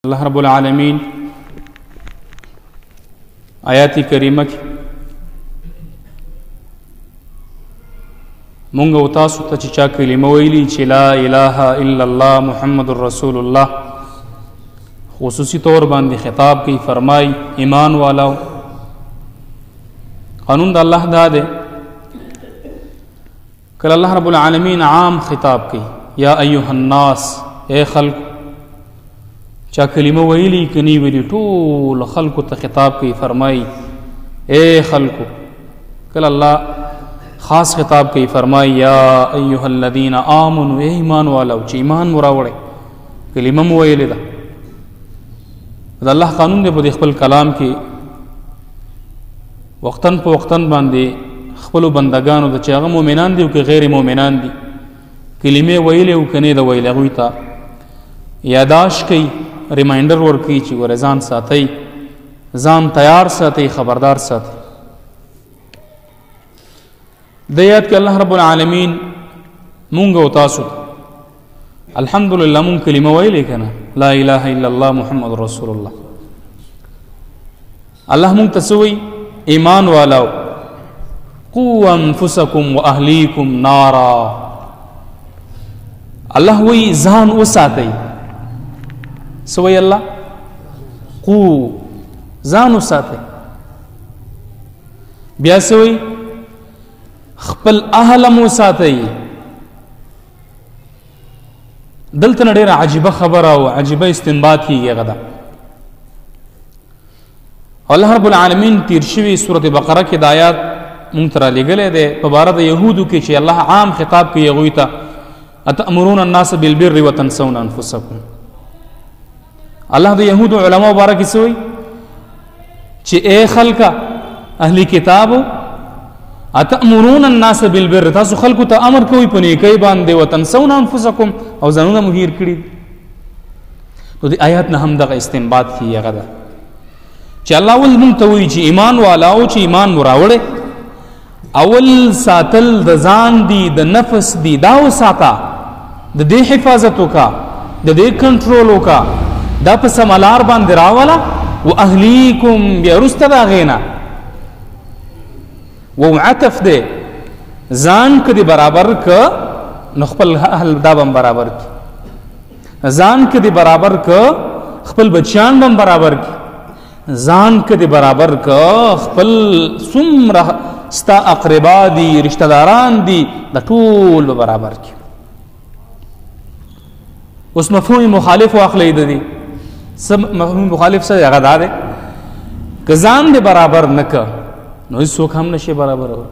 الله رب العالمین آیات کریمه کې مونږ او تاسو ته چې چا کلمه ویلي چې لا اله الا الله محمد رسول الله خصوصي طور باندې خطاب کوي، فرمای ایمان والاو. قانون د الله دا دی کله الله رب العالمین عام خطاب کوي یا ایها الناس، اے خلق، چا کلمه ویلی کنی ویلی ټول خلقو ته خطاب کوي، فرمای اے خلقو. کله الله خاص خطاب کوي، فرمای یا ایها الذین آمنوا، اے ایمان والاو چې ایمان مو راوړئ، کلمه مو ویلې ده. د الله قانون دی په خپل کلام کې وختن په وختن باندې خپلو بندگانو د چې هغه مؤمنان دي او که غیر مؤمنان دي کلمې ویلې او که نه ده ویلې هغوی ته یاداشت کوي، ریمایندر ورکوي چې ورې ځان ساتئ، ځان تیار ساتئ، خبردار ساتئ. د یاد کې الله رب العالمین مونږ او تاسو الحمدلله مونږ کلمه ویلې که نه، لا اله الا الله محمد رسول الله. الله مونږ ته څه وایي؟ ایمان والاو قوا انفسکم واهلیکم نارا. الله وایي ځان وساتئ. څه وایي الله؟ قو، ځان وساتئ. بیا څه وایي؟ خپل اهل هم وساتئ. دلته نه ډېره عجیبه خبره او عجیبه استنباط کېږي هغه ده. الله رب العالمین تیر شوي سورة بقره کې د آیات مونږ ته رالیږلی دی په باره د یهودو کې چې الله عام خطاب کوي هغوی ته اتأمرون الناس بالبر وتنسون انفسکم. الله د یهودو علماو باره کې څه وایي چې اے خلکه اهلی کتابو اتأمرون الناس بالبر، تاسو خلکو ته امر کوئ په نیکۍ باندې، وتنسون انفسکم او ځانونه مو هیر کړي. نو د آیات نه هم دغه استنباط کېږي هغه ده چې الله اول مونږ ته وایي چې ایمان والاو چې ایمان مو راوړئ، اول ساتل د ځان دي د نفس دي دا وساته، د دې حفاظت وکړه، د دې کنټرول وکړه، دا په سمه لار باندې راوله. و اهلیکم بیا وروسته د هغې نه و عطف دی ځان که دې برابر که نو خپل اهل دا به هم برابر کړي، ځان که دې برابر که خپل بچیان به هم برابر کړي، ځان که دې برابر که خپل څومره ستا اقربا دي رشته داران دي دا ټول به برابر کړي. اوس مفهوم مخالف واخلئ د دې مفهوم مخالف څه دی؟ هغه دا دی که ځان دې برابر نه که نو هیڅوک هم نشي برابرول.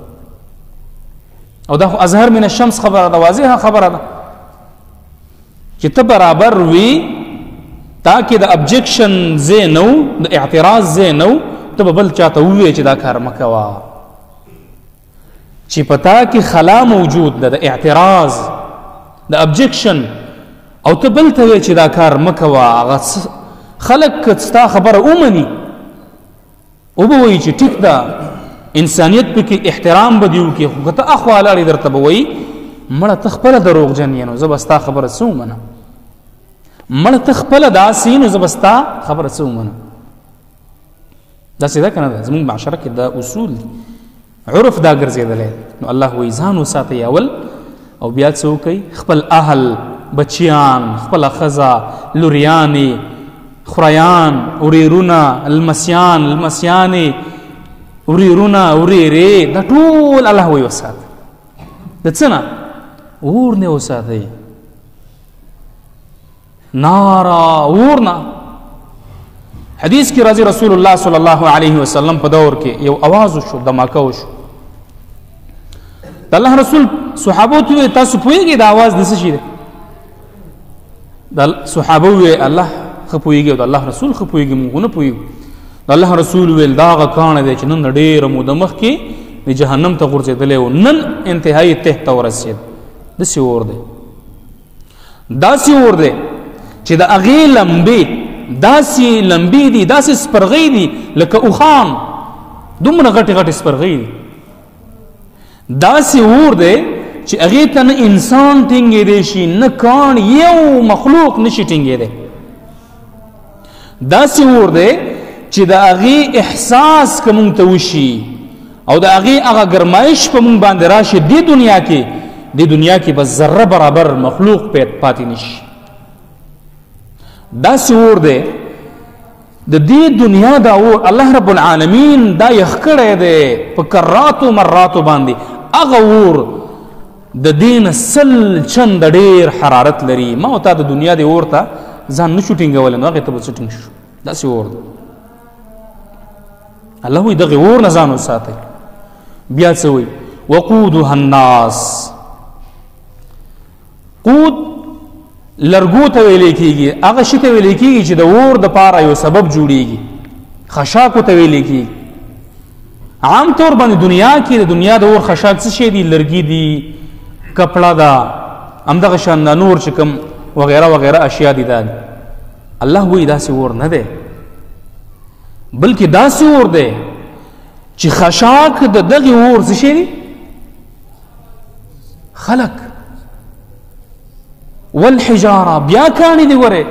او دا خو اظهر من الشمس خبره ده، واضحه خبره ده چې ته برابر وي تاکې د ابجکشن ځای نه و، د اعتراض ځای نه و، ته به بل چاته ووایې چې دا کار مه کوه. چې په تا کې خلا موجود ده د اعتراض د ابجکشن او ته بل ته وایې چې دا کار مه کوه، هغه خلک که ستا خبره ومني او به وایي چې ټیک ده انسانیت پکې احترام به دې وکړي، خو که ته اخوا لاړې درته به وایي مړه ته خپله دروغجن یې نو زه به ستا خبره څه ومنم، مړه ته خپله داسې نو زه به ستا خبره څه ومنم. داسې ده که نه ده؟ زموږ معاشره کې دا اصول دي، عرف دا ګرځېدلی. نو الله وایي ځان وساتئ اول او بیا څه وکئ؟ خپل اهل، بچیان، خپله ښځه، لوریانې، خوریان، وریرونه، لمسیان، لمسیانې، وریرونه، وریرې، دا ټول الله وایي وساتئ. د څه نه؟ اور نه وساتئ، نارا، اور نه. حدیث کې راځي رسول الله صلی الله علیه وسلم په دور کې یو اواز وشو، دماکه وشو. د الله رسول صحابو ته وویل تاسو پوهېږئ دا اواز د څه شي دی؟ د صحابه وویل الله ښه پوهېږي او د الله رسول ښه پوهېږي، موږ نه پوهېږو. د الله رسول ویل دا هغه کاڼی دی چې نن د ډېره موده مخکې د جهنم ته غورځېدلی و، نن انتهایي تحت ته ورسېد. داسې اور دی، داسې اور دی چې د هغې لمبې داسې لمبې دي، داسې سپرغۍ دي لکه اوښان، دومره غټې غټې سپرغۍ دي. داسې اور دی چې هغې ته نه انسان ټینګېدی شي، نه کاڼ یو مخلوق نشي ټینګېدی. داسې اور دی چې د هغې احساس که مونږ ته وشي او د هغې هغه ګرمایش په مونږ باندې راشي دې دنیا کې به ذره برابر مخلوق پاتې نشي. داسې اور دی د دې دنیا دا اور الله رب العالمین دا یخ کړی دی په کراتو مراتو باندې. هغه اور د دې نه 100 چنده ډېر حرارت لري. ما او تا د دنیا د اور ته ځان نشو ټینګولی نو هغې ته به څه ټینګ شو. داسې اور دی. الله وایي دغې اور نه ځان وساتئ. بیا څه وایي وقودها الناس. قود لرګو ته ویلی کېږي. هغه شي ته ویلی کېږي چې د اور دپاره یو سبب جوړیږي. خشاکو ته ویلی کېږي. عام طور باندې دنیا کې د دنیا د اور خشاک څه شی دي؟ لرګي دي، کپړه ده، همدغه شان نور چې کوم وغیره وغیره اشیا دي. دا الله وایي داسې اور نه دی، بلکې داسې اور دی چې خشاک د دغې اور څه شی دي؟ خلق والحجاره. بیا کاڼي دي. ورې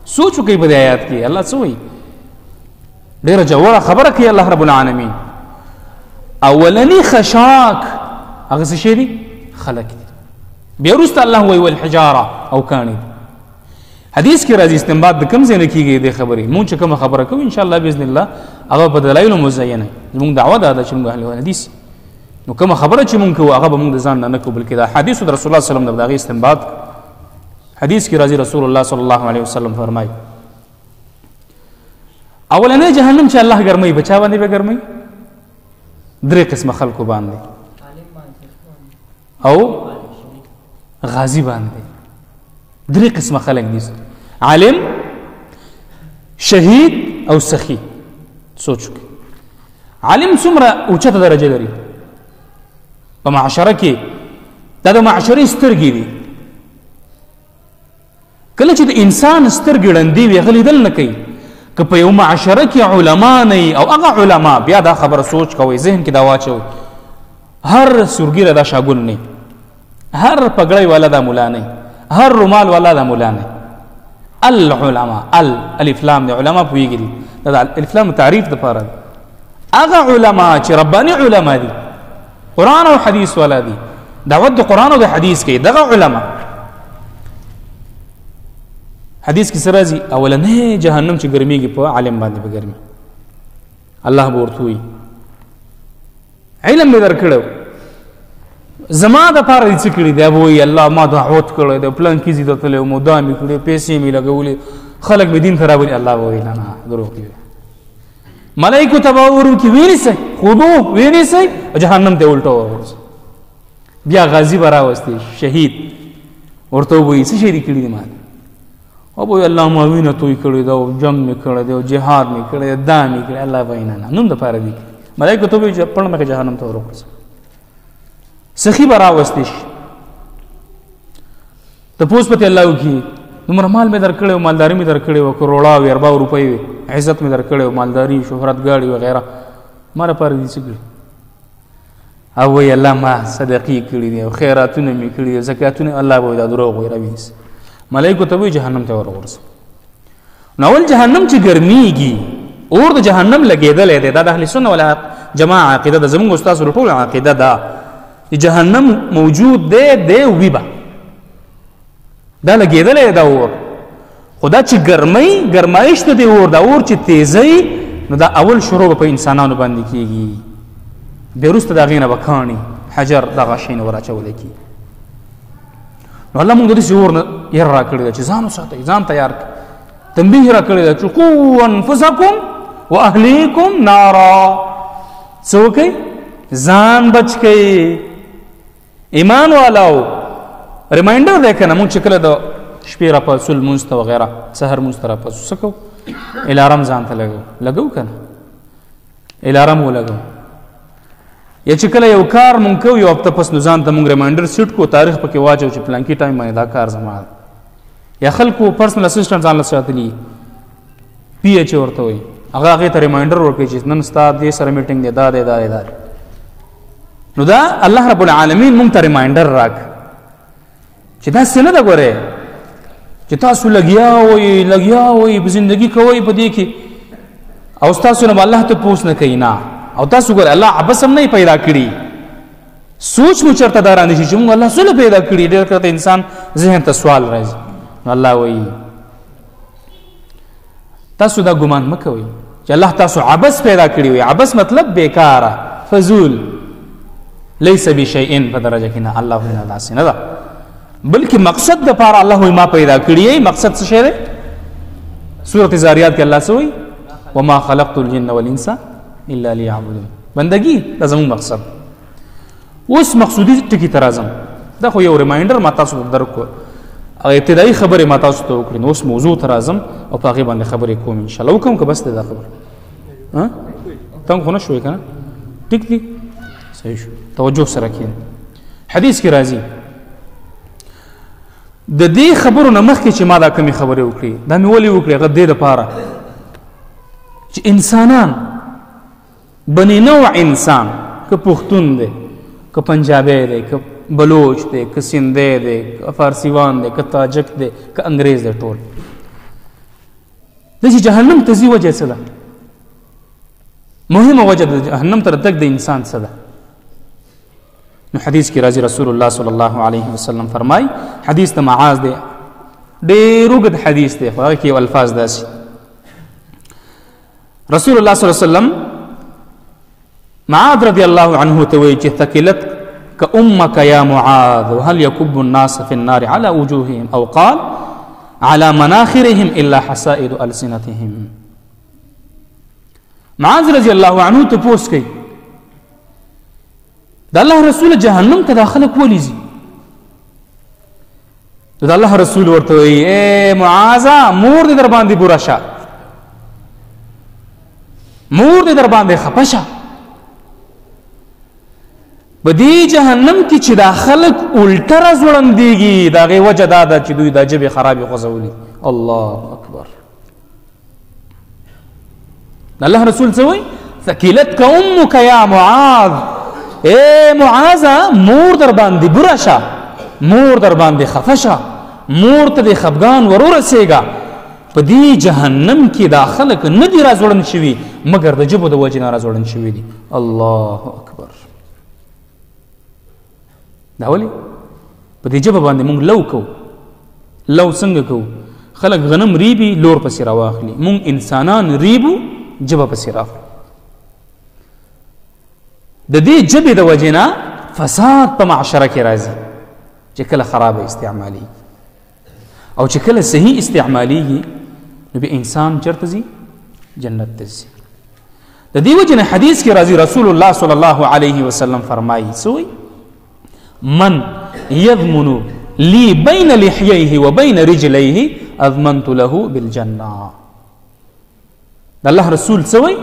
سوچ وکئ په دې آیات کې الله څه وایي. ډېره جوړه خبره کوي الله رب العالمین. اولنی خشاک هغه څه شی دي؟ خلق دي. بیا وروسته الله وایي والحجاره او کاڼي. حدیث کې راځي استنباط د کوم ځای نه کېږي دې خبرې. مونږ چې کومه خبره کوو انشاءالله باذن الله هغه په دلایلو مزینه. زموږ دعوه دا ده چې موږ اهل حدیث نو کومه خبره چې مونږ کوو هغه به مونږ د ځان نه کوو، بلکې دا حدیث د رسول الله صلی الله علیه وسلم د هغې استنباط. حدیث کې راځي رسول الله صلی الله علیه وسلم فرمایي اولنی جهنم چې الله ګرموي په چا باندې به ګرموي؟ 3 قسمه خلکو باندې او غازی باندې. 3 قسمه خلک دي: عالم، شهید او سخی. سوچ وکړئ عالم څومره اوچته درجه لري په معاشره کې. دا د معاشرې سترګې دي. کله چې د انسان سترګې ړندې وي هغه لیدل نه کوي. که په یو معاشره کې علما نه او هغه علما بیا دا خبره سوچ کوئ، ذهن کې دا واچوئ، هر سورګیره دا شاګون نه، هر پګړی والا دا مولا نه، هر رومال والا دا مولا نه. العلماء الف لام د علما پوهېږي دا الف لام تعریف دپاره هغه علما چې رباني علما دي، قرآن او حدیث والا دي، دعوت د قرآن او د حدیث کوي. دغه علما حدیث کې سره راځي اولنی جهنم چې ګرمېږي په عالم باندې به ګرمي. الله به ورته وایي علم مې درکړی زما دپاره دې څه کړي دی؟ به وایي الله ما دعوت کړی دی، پلانکي ځای ته تللی وم، دا مې کړی، پیسې مې لګولې، خلک مې دین ته راولي. الله به وایي نه نه دروغ دی. ملایکو ته به وروکي ونیسئ، خودو ونیسئ، جهنم ته الټه ورسئ. بیا غازي به راوستې شهید، ورته به وایي څه شی دې کړي دي ما؟ او به الله ما وینه توی کړی ده او جنګ مې کړی دی او جهاد مې کړی دی، دا مې کړی. الله به نه نه نوم دپاره دي. ملایکو ته به وایي پړ مې جهنم ته ورکړه. سخي به راوستی شي، تپوس پته الله وکړي دومره مال مې درکړی او مالداري مې درکړې وه، کروړه وي، ارباب روپۍ وي، عزت مې درکړی او مالداري، شهرت، ګاډي وغیره، ما لپاره دي څه کړي؟ او وایي الله ما صدقې کړي دي او خیراتونه مې کړي دي، زکاتونه. الله به وایي دا دروغ وایي راوینیسه. ملایکو ته وایي جهنم ته ورغورځه. نو اول جهنم چې ګرمیږي اور د جهنم لګېدلی دی. دا د اهل سنت والجماعه عقیده ده، زموږ استاسو ټول عقیده ده چې جهنم موجود دی وي به دا لګېدلی دا اور. خو دا چې ګرمایش ته دی اور، دا اور چې تیزی نو دا اول شروع به په انسانانو باندې کېږي، بیا وروسته د هغې نه به کاڼي، حجر، دغه شی نه وراچولی کېږي. نو الله مونږ د داسې اور نه یره را کړې ده چې ځان وساتئ، ځان تیار کړئ. تنبیه را کړې ده چې قو انفسکم واهلیکم نارا. څه وکئ؟ ځان بچ کئ. ایمان والاو ریمایندر دی که نه، مونږ چې کله د شپې راپاڅو لمونځ ته وغیره، سحر مونځ ته راپاڅو څه کوو؟ الارم ځان ته لګو که نه؟ الارم ولګو. یا چې کله یو کار مونږ کوو یو هفته پس، نو ځان ته مونږ ریمایندر سیټ کو، تاریخ پکې واچو چې پلانکي ټایم باندې دا کار زما ده. یا خلکو پرسنل اسسټنټ ځان له ساتلي، پی ایچ ورته وایي، هغه هغې ته ریمایندر ورکوي چې نن ستا دې سره میټینګ دی، دا دی دا دی دا دی. نو دا الله رب العالمین مونږ ته ریمایندر راک چې داسې نه ده. ګورې چې تاسو لګیا وئ په زندگی کوئ په دې کې او تاسو نه الله ته پوښتنه نه کوي نه او تاسو ګور الله عبس هم نه پیدا کړی سوچ مو چرته دا رانه شي چې موږ الله سره پیدا کړی ډېر کله انسان ذهن ته سوال راځي الله وایي تاسو دا ګمان مکوئ چې الله تاسو عبس پیدا کړی وي عبس مطلب بیکاره فضول ليس بشيء په درجه کې نه الله نه داسې نه ده بلکې مقصد د پاره الله ما پیدا کړی مقصد څه شی دی سورۃ زاریات کې الله سوئی وما خلقت الجن والانس الا ليعبدون بندگی دا زموږ مقصد اوس مقصودی ټکی ترازم دا خو یو ریمایندر ما تاسو ته درکو ابتدایي خبره ما تاسو ته وکړم اوس موضوع ترازم او په هغه باندې خبرې کوم ان شاء الله وکم که بس دا خبر ها تم خو نه شوي کنه ټیک دی صحیح شو توجه سره کړئ حدیث کې راځي د دې خبرو نه مخکې چې ما دا کمی خبرې وکړي دا مې ولې وکړې هغه دې دپاره چې انسانان بني نوع انسان که پښتون دی که پنجابی دی که بلوچ دی که سندھی دی که فارسیوان دی که تاجک دی که انګریز دی ټول د چې جهنم ته ځي وجه څه ده مهمه وجه د جهنم ته تګ د انسان څه ده نو حدیث کې راځي رسول الله صلی الله علیه وسلم فرمای حدیث ته معاذ دی ډېر اوږد حدیث دی خو هغه کې الفاظ داسې رسول الله صلی الله علیه وسلم معاذ رضی الله عنه ته وایي چې ثقلتك امك يا معاذ وهل يكب الناس في النار على وجوههم او قال على مناخرهم الا حسائد السنتهم معاذ رضی الله عنه ته پوښتنه کوي د الله رسول جهنم ته داخله کولی زی د الله رسول ورته وایي اے معاذ مور دې در باندې بورا شه مور دې در باندې خپه شه په دې جهنم کې چې دا خلک الټه راځوړندېږي د هغې وجه دا ده چې دوی دا ژبې خرابې غځولي الله اکبر د الله رسول څه وایي ثقلتك امك یا معاذ اے معاذ مور در باندې بوره شه مور در باندې خفه شه مور ته دې خفګان ورورسېږه په دې جهنم کې دا خلک نه دي راځوړن شوي مګر د ژبو د وجې نه راځوړن شوي دي الله اکبر دا ولې په دې ژبه باندې موږ لو کوو لو څنګه کوو خلک غنم ریبي لور پسې راواخلي موږ انسانان ریبو ژبه پسې راخلو د دې ژبې د وجې نه فساد په معاشره کې راځي چې کله خرابه استعمالي او چې کله صحیح استعماليږي نو به انسان چرته ځي جنت ته ځي د دې وجې نه حدیث کې راځي رسول الله صلی الله علیه وسلم فرمایي سوی من يضمن لي بين لحييه وبين رجليه اضمنت له بالجنه د الله رسول سوی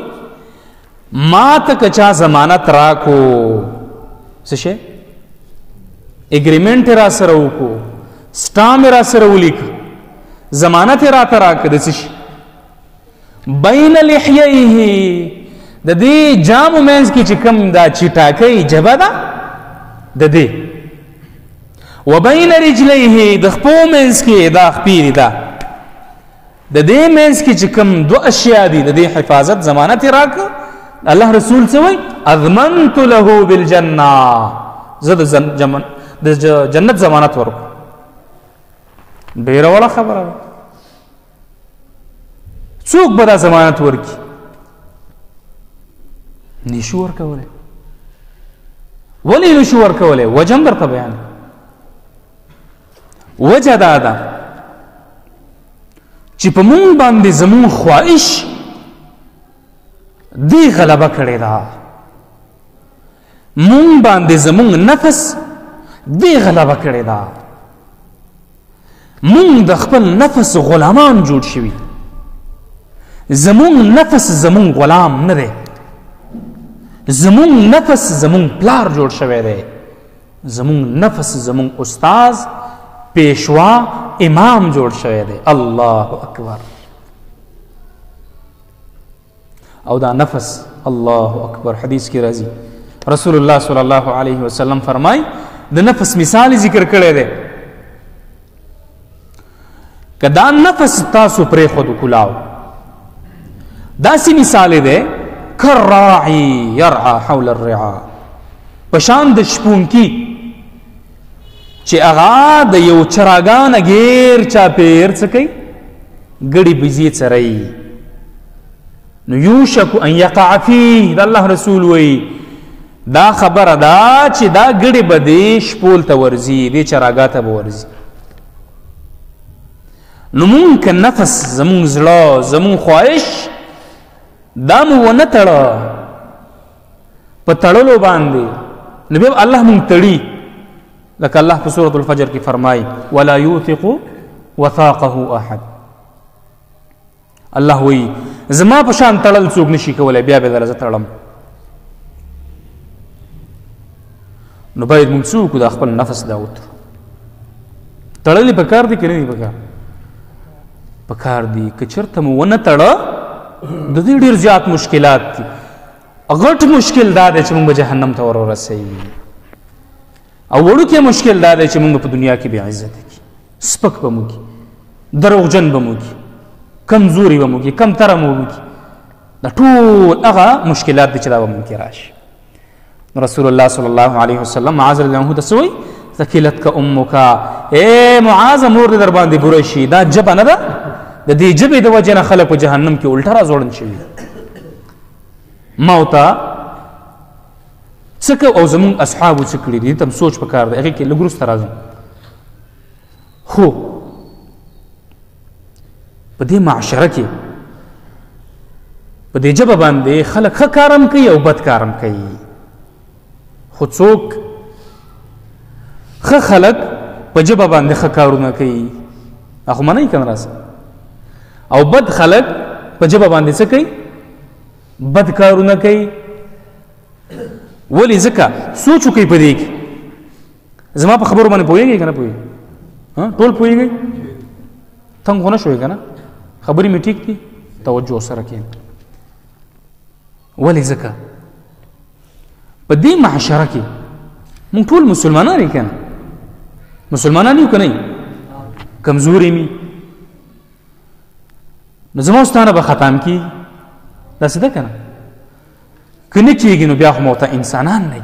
ما ته کچا ضمانت راکو څه شي اګریمنټ را سره وکړو سټام را سره ولیک ضمانت را ته راکړه د څه شي بین لحیه د دې جامو منځ کې چې کوم دا چټاکۍ جبه ده د دې وبین رجلیه د خپو منځ کې دا خپیری ده د دې منځ کې چې کوم دو اشیاء دي د دې حفاظت ضمانت راکړه الله رسول څه وایي اضمنت له بالجنه زه د جنت ضمانت ورکړم ډېره وړه خبره ده څوک به دا ضمانت ورکړي نشو ورکولی ولې نشو ورکولی وجه هم درته بیان وجه دا ده چې په مونږ باندې زمونږ خواهش دی غلبه کړې ده مونږ باندې زمونږ نفس دی غلبه کړې ده مونږ د خپل نفس غلامان جوړ شوي زمونږ نفس زمونږ غلام نه دی زمونږ نفس زمونږ پلار جوړ شوی دی زمونږ نفس زمونږ استاز پیشوا امام جوړ شوی دی الله اکبر او دا نفس الله اکبر حدیث کې راځي رسول الله صلی الله علیه وسلم فرمای د نفس مثال ذکر کړی دی که دا نفس تاسو پرېښودو کلاو داسې مثال دی کالراعي یرعى حول الرعا په شان د شپونکي چې هغه د یو چراګانه غیر چاپېر څه کوي ګړي بيزي څرئ نو یوشک ان یقع فيه د الله رسول وی دا خبره دا چې دا ګړي به دې شپول ته ورځي دې چراګا ته به ورځي نو مونږ که نفس زمونږ زړه زمونږ خواهش دا مو ونه تړه په تړلو باندې نو بیا الله مونږ تړي لکه الله په سورة الفجر کې فرمایي ولا یوثق وثاقه احد الله وی زما په شان تړل څوک نشي کولی بیا به در زه تړم نو باید مونږ څه وکړو دا خپل نفس دا وتړو تړل یې پکار دي که نه دي پکار پکار دي که چېرته مو ونه تړه د دې ډېر زیات مشکلات دي غټ مشکل دا دی چې مونږ به جهنم ته ور ورسوي او وړوکی مشکل دا دی چې مونږ په دنیا کې بې عزته کړي سپک به مو کړي دروغجن به مو کړي کمزوري به مو کړي کمتره مو کړي دا ټول هغه مشکلات دي چې دا به مونږ کې راشي رسول الله صلی الله علیه وسلم معاذ رضی الله عنه ته څه وایي ثقلتک امک ای معاذ مور دې در باندې بوره شي دا ژبه نه ده د دې ژبې د وجې نه خلک په جهنم کې الټه راځوړن شوي ما ورته څه کوو او زمونږ اصحابو څه کړي دي ته هم سوچ پکار دی هغې کې لږ وروسته راځم خو په دې معاشره کې په دې ژبه باندې خلک ښه کار هم کوي او بد کار هم کوي خو څوک ښه خلک په ژبه باندې ښه کارونه کوي هغه منئ که نه راسه او بد خلق په ژبه باندې څه کوي بد کارونه کوي ولې ځکه سوچ وکړئ په دې کې زما په خبرو باندې پوهېږئ که نه پوهېږئ ټول پوهېږئ تنګ خو نه شوئ که نه خبرې مې ټیک دي توجه سره کښېنه ولې ځکه په دې معاشره کې مونږ ټول مسلمانان یو که نه مسلمانان یو که نه کمزوري مي نو زما ستانه به ختم کېږي داسې ده که نه که نه کېږي نو بیا خو ما ورته انسانان نه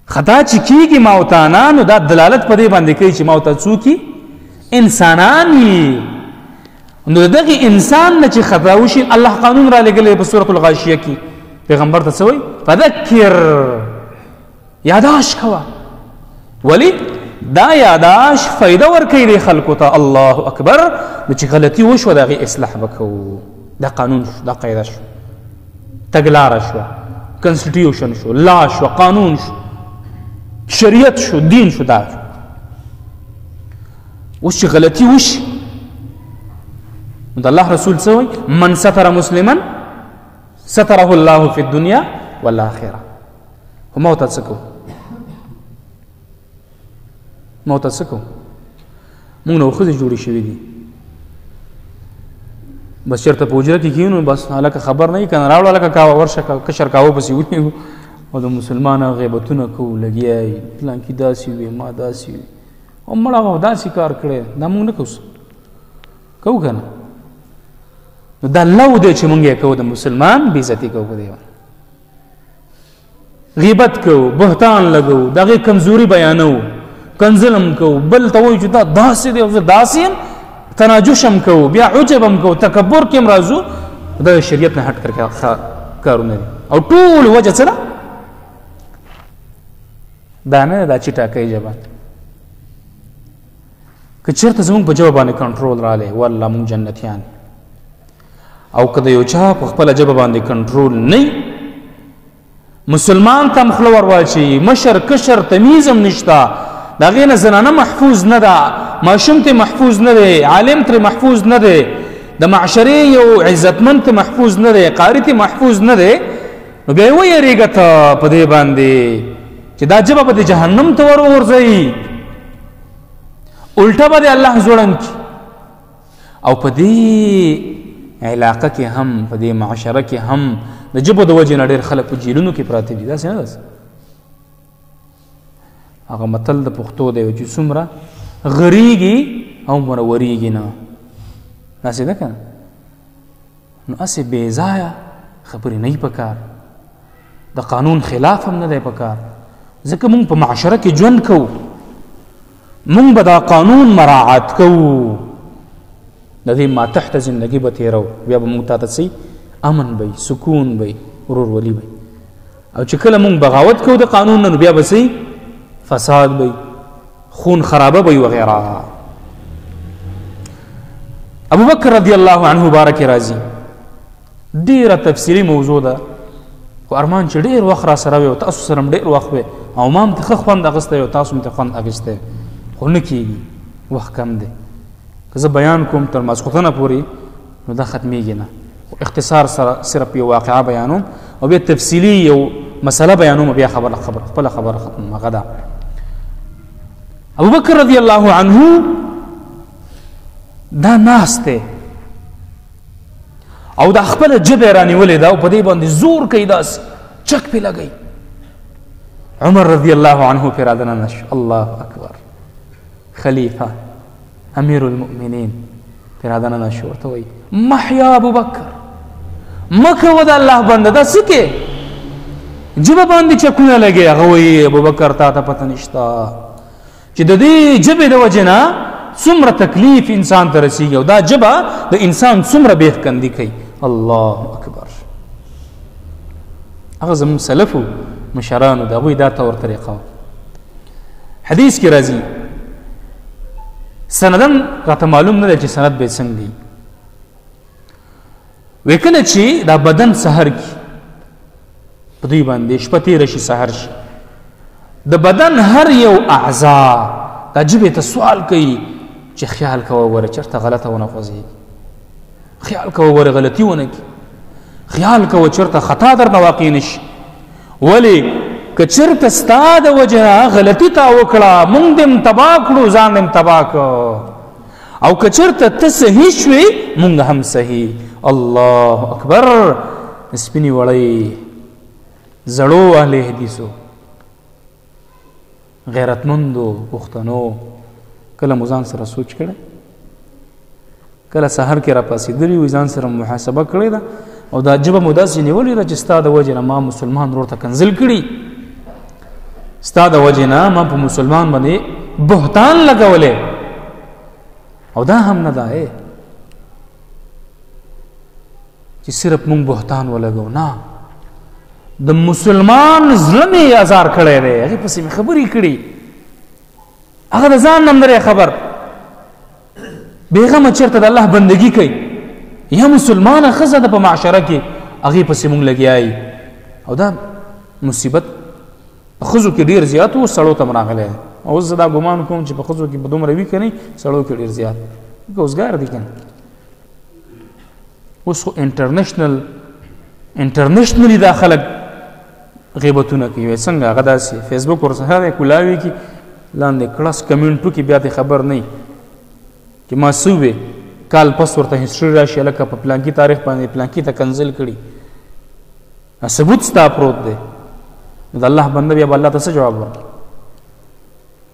خطا چې کېږي ما ورته نه نو دا دلالت په دې باندې کوي چې ما ورته څوک انسانان وي نو د دغې انسان نه چې خطا وشي الله قانون را لېږلی په سورة الغاشیه کې پیغمبر ته څه وایي فذکر یاداش کوه ولې دا یاداش فایده ورکوي دی خلکو ته الله اکبر نو چې غلطي وشوه د هغې اصلاح به کوو دا قانون شو دا قاعده شو تګلاره شوه کنسټیټیوشن شو لا شو قانون شو شریعت شو دین شو دا شو اوس چې غلطي وشي نو د الله رسول څه وایي من ستر مسلما ستره الله فی الدنیا والآخره خو ما ورته څه کوو ما ورته څه کوو مونږ نه ښځې جوړې شوي دي بس چېرته په حجره کې کښېنو بس هلکه خبر نه وي که نه راوړه هلکه کاوه ورشه کشر کاوه پسې ونیو او د مسلمان غیبتونه کوو لګیا یي پلانکي داسې وي ما داسې وي او مړه هغه داسې کار کړی دا مونږ نه کوو کوو که نه نو دا لو دی چې مونږ یې کوو د مسلمان بېعزتي کوو په دې باندې غیبت کوو بهتان لګوو د هغې کمزوري بیانوو کنزلم کوو بل ته وایو چې دا داسې دی او زه داسې یم تناجش هم کوو بیا عجب هم کوو تکبر کې هم راځو دا شریعت نه هټ کر کارونه دي او ټول وجه څه ده دا نه دا چې ټاکۍ ژبه که چېرته زموږ په ژبه باندې کنټرول رالی والله مونږ جنتیان او که د یو چا په خپله ژبه باندې کنټرول نه مسلمان ته هم خوله ور واچوي مشر کشر تمیز هم نشته د هغې نه زنانه محفوظ نه ده ماشوم ته محفوظ نه دی عالم ترې محفوظ نه دی د معشرې یو عزتمند ته محفوظ نه دی قاري ته محفوظ نه دی نو بیا یې ویرېږه ته په دې باندې چې دا ژبه به د جهنم ته ور وغورځوي الټه به د الله ځوړند کړي او په دې علاقه کې هم په دې معاشره کې هم د ژبو د وجې نه ډېر خلک په جیلونو کې پراته دي داسې نه ده هغه متل د پښتو دی چې څومره غریږي او منورېږي نه. داسې ده که نه؟ نو هسې بې ځایه خبرې نه وي پکار، د قانون خلاف هم نه دی پکار، ځکه مونږ په معاشره کې ژوند کوو، مونږ به دا قانون مراعات کوو، د دې ماتحته زندګي به تېرو، بیا به مونږ ته څه امن به سکون به ورورولي به. او چې کله مونږ بغاوت کوو د قانون نه، نو بیا به څه فساد به خون خرابه به وغیره. ابو بکر رضی الله عنه بارک راضي ډیره تفصیلي موضوع ده، خو ارمان چې ډیر وخت را سره وي او تاسو سره ډیر وخت وي او ما هم ته ښه خوند اخیستی او تاسو هم ته خوند اخیستی، خو نه کېږي، وخت کم دی. که زه بیان کوم تر ماسخوتنه پورې نو دا ختمیږي نه. اختصار سره صرف یو واقعه بیانوم او بیا تفصیلي یو مسله بیانوم، بیا خپله خبره ختم. هغه ده ابو بکر رضی الله عنه دا ناست دی او دا خپله ژبه یې رانیولې ده او په دې باندې زور کوي، داسې چک پې لګوي. عمر رضی الله عنه پرې رادننه شو، الله اکبر، خلیفه امیر المؤمنین پرې رادننه شو، ورته وایي محیا ابو بکر، مه کوه د الله بنده، دا څه کې ژبه باندې چکونه لګي. هغه وایي ابو بکر تا ته پته نشته چې د دې ژبې د وجې نه څومره تکلیف انسان ته رسیږي او دا ژبه د انسان څومره بېخکندي کوي. الله اکبر. هغه زموږ سلفو مشرانو د هغوی دا طور طریقه وه. حدیث کې راځي، سندن راته معلوم نه دی چې سند به څنګه دی، وی کله چې دا بدن سحر کې په دوی باندې شپه تېره شي، سحر شي، د بدن هر یو اعضا دا ژبې ته سوال کوي چې خیال کوه وره چېرته غلطه ونه خوځېږي، خیال کوه وره غلطي ونه کړي، خیال کوه چېرته خطا درنه واقع نه شي. ولې که چېرته ستا د وجې نه غلطي تا وکړه، مونږ دې هم تباه کړو، ځان دې هم تباه کړو، او که چېرته ته صحیح شوې مونږ هم صحیح. الله اکبر. سپینې وړۍ زړو اهل حدیثو غیرتمندو پښتنو کله مو ځان سره سوچ کړی، کله سحر کې را پاسېدلي وي، ځان سره محاسبه کړې ده او دا ژبه مو داسې نیولې ده چې ستا د وجې نه ما مسلمان ورور ته کنځل کړي، ستا د وجې نه ما په مسلمان باندې بهتان لګولی، او دا هم نه ده چې صرف مونږ بهتان ولګو، نه، د مسلمان زړه مې ازار کړی دی، هغې پسې مې خبرې کړي، هغه د ځان نه هم نه خبر، بېغمه چېرته د الله بندګي کوي، یا مسلمانه ښځه ده په معاشره کې، هغې پسې مونږ لګیا یي. او دا مصیبت په ښځو کې ډېر زیات و، سړو ته هم راغلی دی. اوس زه دا ګمان کوم چې په ښځو کې به دومره وي که نه، سړو کې ډېر زیات، ځکه اوسګار دي که نه. اوس خو انټرنیشنلی دا خلک غیبتونه کوي، څنګه هغه داسې فیسبوک ورڅخه دی کولاوي کې لاندې کړس کمنټ وکړي، بیا ته خبر نه وي چې ما څه ووې، کال پس ورته هسټري راشي، هلکه په پلانکي تاریخ باندې پلانکي ته کنځل کړي، ثبوت ستا پروت دی. نو د الله بنده بیا به الله ته څه جواب ورکړي؟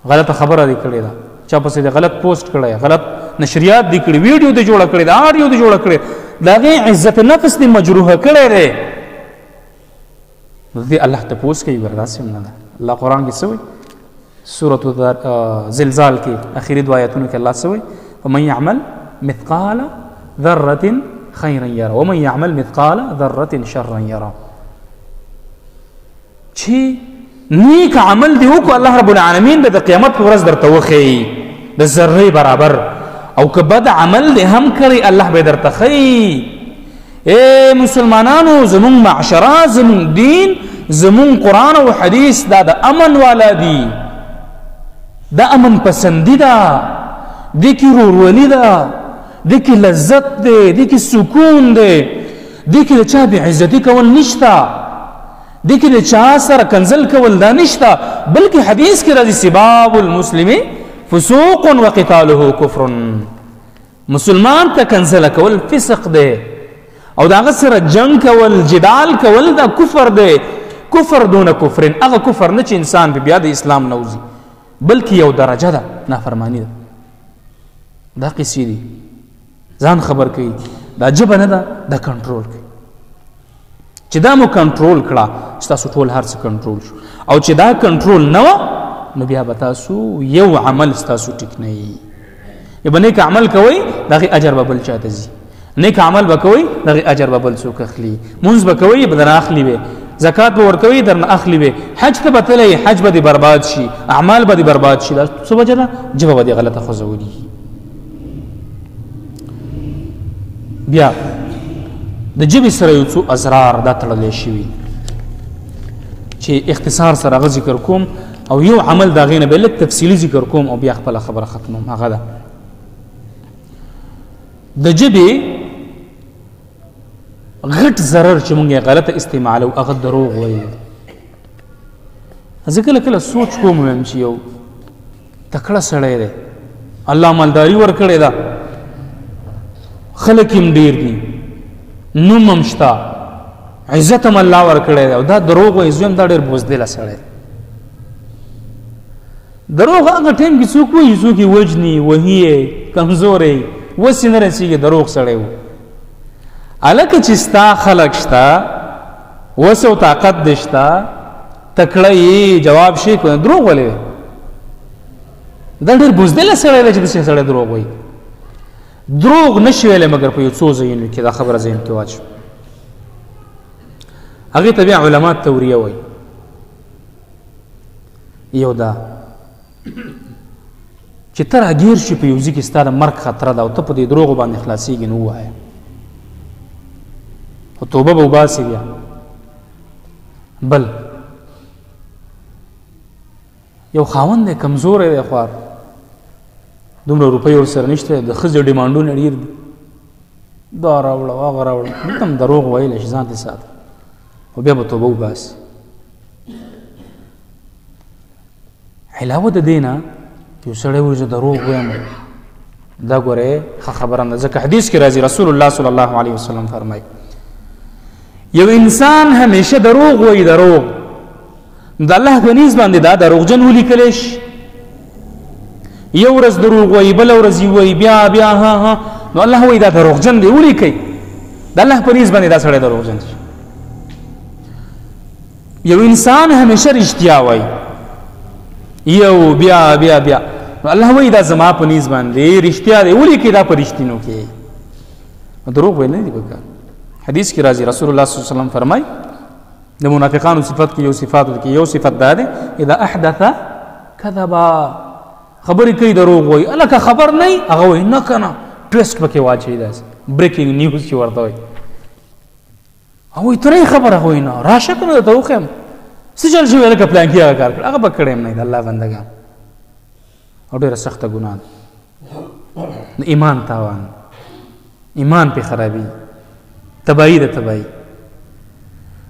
غلطه خبره دې کړې ده، چا پسې دې غلط پوسټ کړی، غلط نشریات دې کړي، ویډیو دې جوړه کړې ده، آډیو دې جوړه کړې، د هغې عزت نفس دې مجروحه کړی دی، نو دې الله تپوس کوي. ګوره داسې هم نه ده. الله قرآن کې څه وایي؟ سورة زلزال کې اخري دو آیتونو کې الله څه وایي؟ ومن يعمل مثقال ذرة خيرا يرى ومن يعمل مثقال ذرة شرا يرى. چې نیک عمل دی وکړو، الله رب العالمین به د قیامت په ورځ درته وښیي د ذرې برابر، او که بد عمل دی هم کړی الله به درته ښیي. اے مسلمانانو، زمون معاشره، زمون دین، زمون قرآن او حدیث دا د امن والا دی، دا امن پسندی ده، دی کی رورولي ده، دی کی لذت ده، دی کی سکون ده، دی کی د چا بې عزتي کول نشته، دی کی د چا سره کنځل کول دا نشته، بلکې حدیث کې راځي سباب المسلم فسوق وقتاله کفر، مسلمان ته کنځله کول فسق ده او د هغه سره جنګ کول، جدال کول دا کفر ده. کفر دون کفرین، هغه کفر نه چې انسان بیا د اسلام نه وځي، بلکې یو درجه ده، نافرمانی ده. دا قصې دي ځان خبر کوي دا جبه نه ده دا کنټرول کوي چې دا مو کنټرول کړه ستاسو ټول هر څه کنټرول شو او چې دا کنټرول نه وه نو بیا به تاسو یو عمل ستاسو ټیک نه وي یا به نیک عمل کوئ د هغې اجر به بل چا ته ځي نیک عمل به کوئ د هغې اجر به بل څوک اخلي مونځ به کوئ به درنه اخلي وي زکات به ورکوئ درنه اخلي وي حج ته به تلئ حج به دې برباد شي اعمال به دې برباد شي دا څه وجه ده ژبه به دې غلطه خوځولي بیا د ژبې سره یو څو اسرار دا تړلی شوي چې اختصار سره هغه ذکر کوم او یو عمل د هغې نه به لږ تفصیلي ذکر کوم او بیا خپله خبره ختموم هغه ده د ژبې غټ ضرر چې مونږ یې غلطه استعمالو هغه دروغ وایي زه کله کله سوچ کوم ویم چې یو تکړه سړی دی الله مالداري ورکړې ده خلک هم ډېر دي نوم هم شته عزت هم الله ورکړی دی او دا دروغ وایي زه یم دا ډېر بزدله سړی دروغ هغه ټایم کې څوک وایي څوک یې وژني وهي یې کمزوری وسې نه رسېږي دروغ سړی و هلکه چې ستا خلک شته وس او طاقت دې شته تکړه یې جواب شي که دروغ ولې دا ډېر بزدله سړی دی چې داسې سړی دروغ وایي دروغ نشي ویلی مګر په یو څو ځایونو کې دا خبره ذهن کې واچوه هغې ته بیا علما توریه وایي یو دا چې ته راګیر شي په یو ځای کې ستا د مرګ خطره ده او ته په دې دروغو باندې خلاصېږي نو ووایه خو توبه به وباسې بیا بل یو خاوند دی کمزوری دی خوار دومره روپۍ ورسره نشته د ښځې ډیمانډونه ډېر دي دا راوړه هغه راوړه دلته هم دروغ ویلی شي ځان دې ساته خو بیا به توبه وباسي علاوه د دې نه یو سړی وایي زه دروغ وایم دا ګورې ښه خبره نه ده ځکه حدیث کې راځي رسول الله صلی الله علیه وسلم فرمایي یو انسان همیشه دروغ وایي دروغ د الله په نیز باندې دا دروغجن ولیکلی شي یو ورځ دروغ وایي بله ورځ یې وایي بیا ها نو الله وایي دا دروغجن دی ولیکئ د الله په نیز باندې دا سړی دروغجن شي یو انسان همیشه رښتیا وایي یو بیا نو الله وایي دا زما په نیز باندې رښتیا دی ولیکئ دا په رښتینو کې دروغ ویل نه دي پکار حدیث کې راځي رسول الله صلی الله علیه وسلم فرمایي د منافقانو صفت کې یو صفت دا دی اذا احدث کذبا خبرې کوي دروغ وایي هلکه خبر نه وي هغه وایي نه که نه ټویسټ پکې واچوي داسې بریکینګ نیوز چې ورته وایي هغه وایي ته نه خبره هغه وایي نه راشه که نه درته وښیم څه چل شوي هلکه پلانکي هغه کار کړی هغه به کړی هم نه د الله بندګان او ډېره سخته ګناه ده د ایمان تاوان ایمان پې خرابي تباهي د تباهي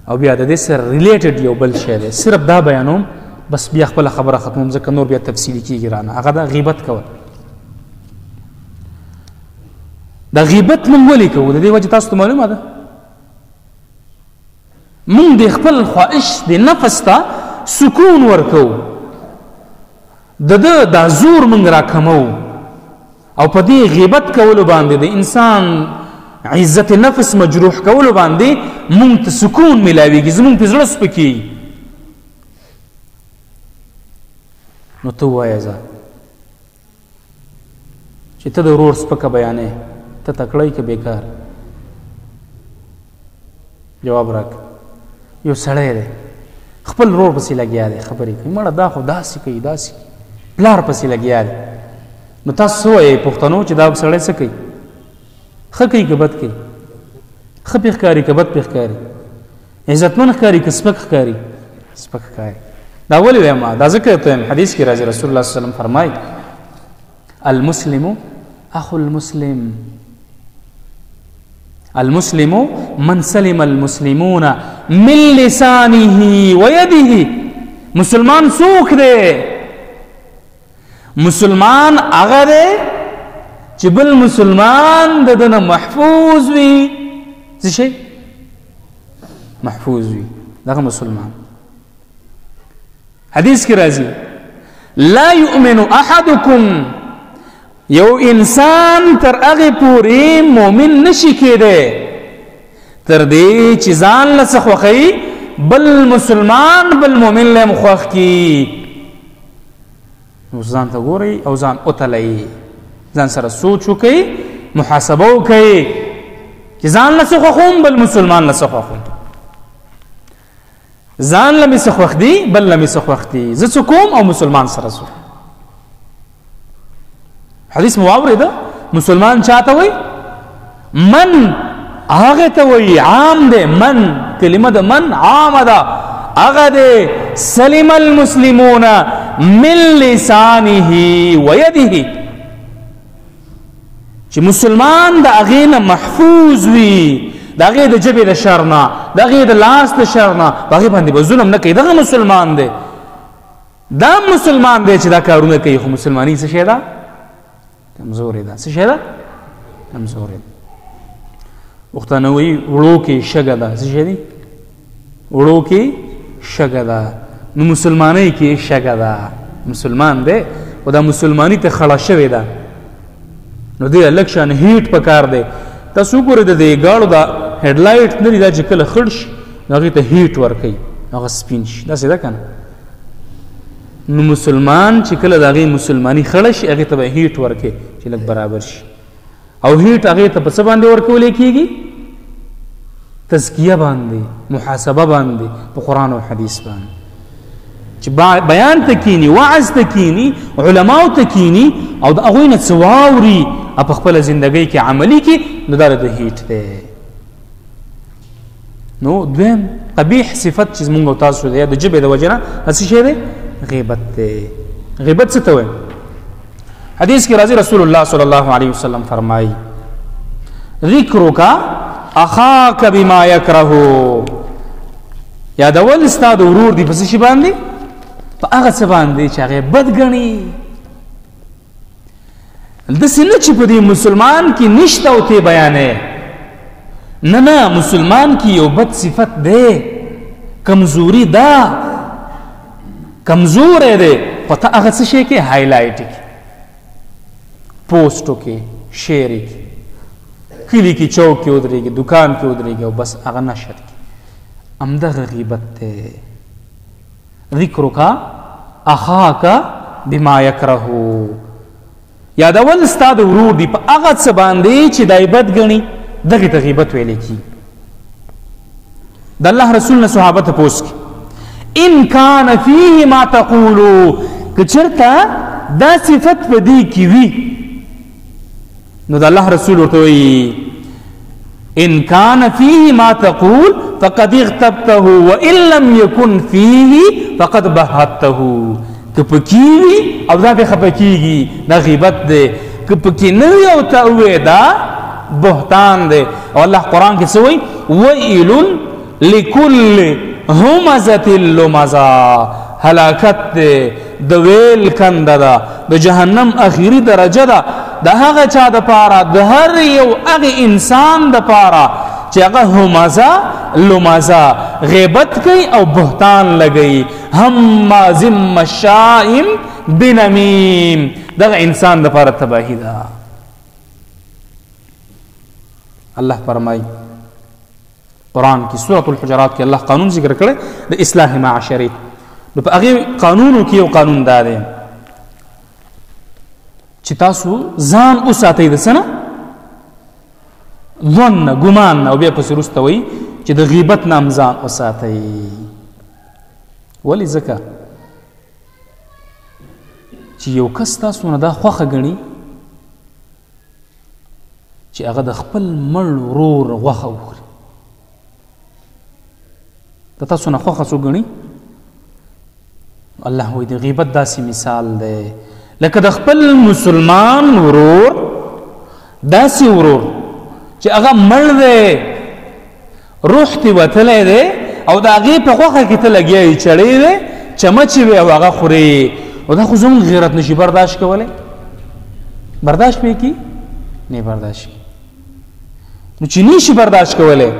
او بیا د دې سره ریلیټډ یو بل شی دی صرف دا بیانوم بس بیا خپل خبره ختموم ځکه نور بیا تفصیلي کېږي رانه هغه دا غیبت کول دا غیبت مونږ ولې کوو د دې وجه تاسو ته معلومه ده مونږ د خپل خواهش د نفس ته سکون ورکوو د ده دا زور مونږ راکمو او په دې غیبت کولو باندې د انسان عزت نفس مجروح کولو باندې مونږ ته سکون میلاویږي زمونږ په زړه سپکېږي نو ته ووایه ځه چې ته د ورور سپکه بیانې ته تکړی که بیکار جواب راکړه یو سړی دی خپل ورور پسې لګیا دی خبرې کوي مړه دا خو داسې کوي داسې پلار پسې لګیا دی نو تاسو څه وایئ پښتنو چې دا سړی څه کوي ښه کوي که بد کوي ښه پې ښکاري که بد پې ښکاري عزتمن ښکاري که سپک ښکاري سپک ښکاري دا ولې وایم دا ځکه ته یم حدیث کې راځي رسول الله صلی الله علیه وسلم فرمایي المسلم اخو المسلم المسلم من سلم المسلمون من لسانه ويده مسلمان څوک دی مسلمان هغه دی چې بل مسلمان د ده نه محفوظ وي څه شی محفوظ وي دغه مسلمان حدیث کې راځي لا يؤمن احدكم یو انسان تر هغې پورې مؤمن نشي کېدی تر دې چې ځان له څه خوښوي بل مسلمان بل مؤمن له هم خوښ کړي. نو ځان ته ګورئ او ځان وتلئ، ځان سره سوچ وکئ، محاسبه وکئ چې ځان له څه خوښوم بل مسلمان له څه خوښوم. ځان له مې څه خوښ دي بل له مې څه خوښ دي، زه څه کوم او مسلمان سره څه. حدیث مو واورېده؟ مسلمان چاته وایي؟ من هغه ته وایي، عام دی. من کلمه د من عامه ده، هغه دی سلم المسلمون من لسانه ويده، چې مسلمان د هغې نه محفوظ وي، د هغې د ژبې د شر نه، د هغې د لاس د شر نه، په هغې باندې به ظلم نه کوي. دغه مسلمان دی. دا مسلمان دی چې دا کارونه کوي، خو مسلماني څه شی ده؟ کمزورې ده. څه شی ده؟ کمزورې ده. پښتانه وایي وړو کې شګه ده. څه شی دي؟ وړو کې شګه ده. نو مسلمانۍ کې شګه ده. مسلمان دی خو دا مسلماني ته خړه شوې ده، نو دې لږ شان هیټ پکار دی. تاسو وګورئ د دې ګاړو دا هیډ لایټ نه دي، دا چې کله خړ شي نو هغې ته هیټ ورکوي، هغه سپین شي. داسې ده که نه؟ نو مسلمان چې کله د هغې مسلماني خړه شي هغې ته به هیټ ورکوي چې لږ برابر شي. او هیټ هغې ته په څه باندې ورکولی کېږي؟ تزکیه باندې، محاسبه باندې، په قرآن او حدیث باندې چې بیان ته کینی، وعظ ته کینی، علماو ته کینی او د هغوی نه څه واوري او په خپله زندګۍ کې عملي کړي، نو دا د هیټ دی. نو دویم قبیح صفت چې زمونږ او تاسو دی د ژبې د وجې نه څه شی دی؟ غیبت دی. غیبت څه ته وایي؟ حدیث کې راځي رسول الله صلی الله علیه وسلم فرمایي ذکرک اخاک بما یکره، یادول ستا د ورور دی په څه شي باندې؟ په هغه څه باندې چې هغه بد ګڼي. داسې نه چې په دې مسلمان کې نشته او ته بیانې، نه نه، مسلمان کې یو بد صفت دی، کمزوري ده، کمزوری دی، په ته هغه څه شی کې هایلایټ کې، پوسټو کې، شعر کې، کلي کې چوک کې ودرېږي، دکان کې ودرېږي او بس هغه نشر کې. همدغه غیبت دی. ذکرک اخاک بما یکره، یادول ستا د ورور دی په هغه څه باندې چې دی بد ګڼي، دغې ته غیبت ویلی کېږي. د الله رسول نه صحابه تپوس کړي ان کان فیه ما تقولو، که چېرته دا صفت په دې کې وي، نو د الله رسول ورته وایي ان کان فیه ما تقول فقد اغتبته وان لم یکن فیه فقد بهته. که پکې وي او دا پرې خفه کېږي، دا غیبت دی. که پکې نه وي او ته ووایې، دا بهتان دی. او الله قرآن کې څه وایي؟ ویل لکل همزة لمزة، هلاکت دی، د ویل کنده ده، د جهنم اخیری درجه ده د هغه چا دپاره، د هر یو هغې انسان دپاره چې هغه همزه لمزه غیبت کوي او بهتان لګوي. هماز مشاء بنمیم، دغه انسان دپاره تباهي ده. الله فرمایي قرآن کې سورة الحجرات کې الله قانون ذکر کړی د اصلاح معاشري. نو په هغې قانونو کې یو قانون دا دی چې تاسو ځان وساتئ د څه نه؟ ظن نه، ګمان نه، او بیا پسې وروسته وایي چې د غیبت نه هم ځان وساتئ. ولې؟ ځکه چې یو کس تاسو نه دا خوښه ګڼي چې هغه د خپل مړ ورور غوښه وخوري. د تاسو نه خوښه څوک ګڼي؟ الله وایي د غیبت داسې مثال دی لکه د خپل مسلمان ورور، داسې ورور چې هغه مړ دی، روح تې وتلی دی او د هغې په غوښه کې ته لګیا یې، چړی دی، چمچ وي او هغه خوري. او دا خو زموږ غیرت نشي برداشت کولی. برداشت پې کي؟ نه برداشت کي. نو چې نشي برداشت کولی،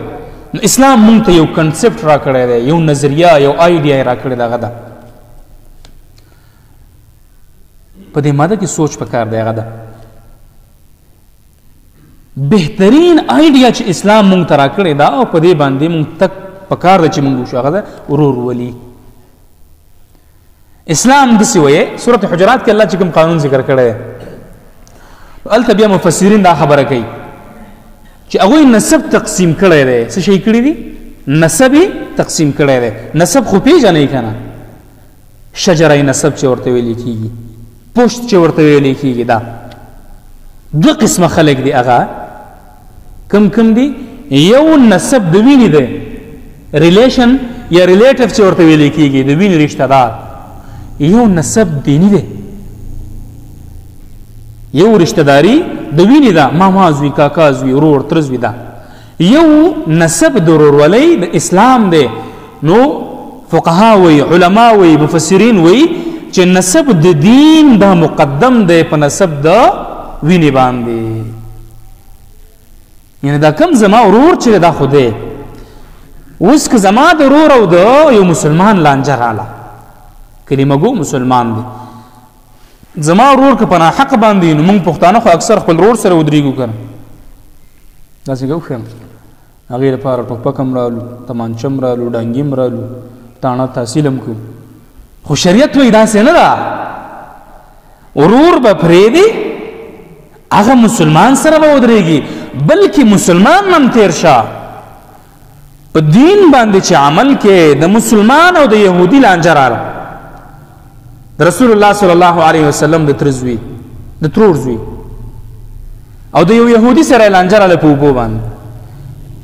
نو اسلام مونږ ته یو کنسپټ را کړی دی، یو نظریه، یو آیډیا یې را کړې ده. هغه ده په دې ماده کې سوچ پکار دی. هغه ده بهترین آیډیا چې اسلام مونږ ته راکړې ده او په دې باندې مونږ تک پکار ده چې مونږ وشو هغه ده ورورولي. اسلام داسې وایي سورة حجرات کې الله چې کوم قانون ذکر کړی دی هلته بیا مفسرین دا خبره کوي چې هغوی نسب تقسیم کړی دی. څه شی کړي دي؟ نسب یې تقسیم کړی دی. نسب خو پیژنئ که نه؟ شجره نسب چې ورته ویلې کېږي، پشت چې ورته ویلې کېږي، دا دوه قسمه خلک دي. هغه کم دي؟ یو نسب د وینې دی، ریلیشن یا ریلیټیو چې ورته ویلې کېږي، د وینې رشته دار. یو نسب دینی دی، یو رشته داری د وینې ده، ماما زوی، کاکا زوی، ورور، تره زوی ده. یو نسب د ورورولۍ د اسلام دی. نو فقها وی، علما وی، مفسرین وی چې نسب د دین دا مقدم دی په نسب د وینې باندې. یعنی دا کم زما ورور چې دا خو دی، اوس که زما د ورور او د یو مسلمان لانجه راله، کلمه گو مسلمان دی، زما ورور که په ناحق باندې، نو موږ پښتانه خو اکثر خپل ورور سره ودرېږو که نه، داسې کوو ښه هغې لپاره ټوپک هم رالو، تمانچه هم رالو، ډانګي هم رالو، تاڼه تحصیل هم کوو. خو شریعت وایي داسې نه ده. ورور به پرېږدي، هغه مسلمان سره به ودرېږي، بلکې مسلمان هم تېر شه په دین باندې چې عمل کې د مسلمان او د یهودي لانجه راله، د رسول الله صلی الله علیه وسلم د تره زوی، د ترور زوی او د یو یهودي سره یې لانجه راله په اوبو باندې،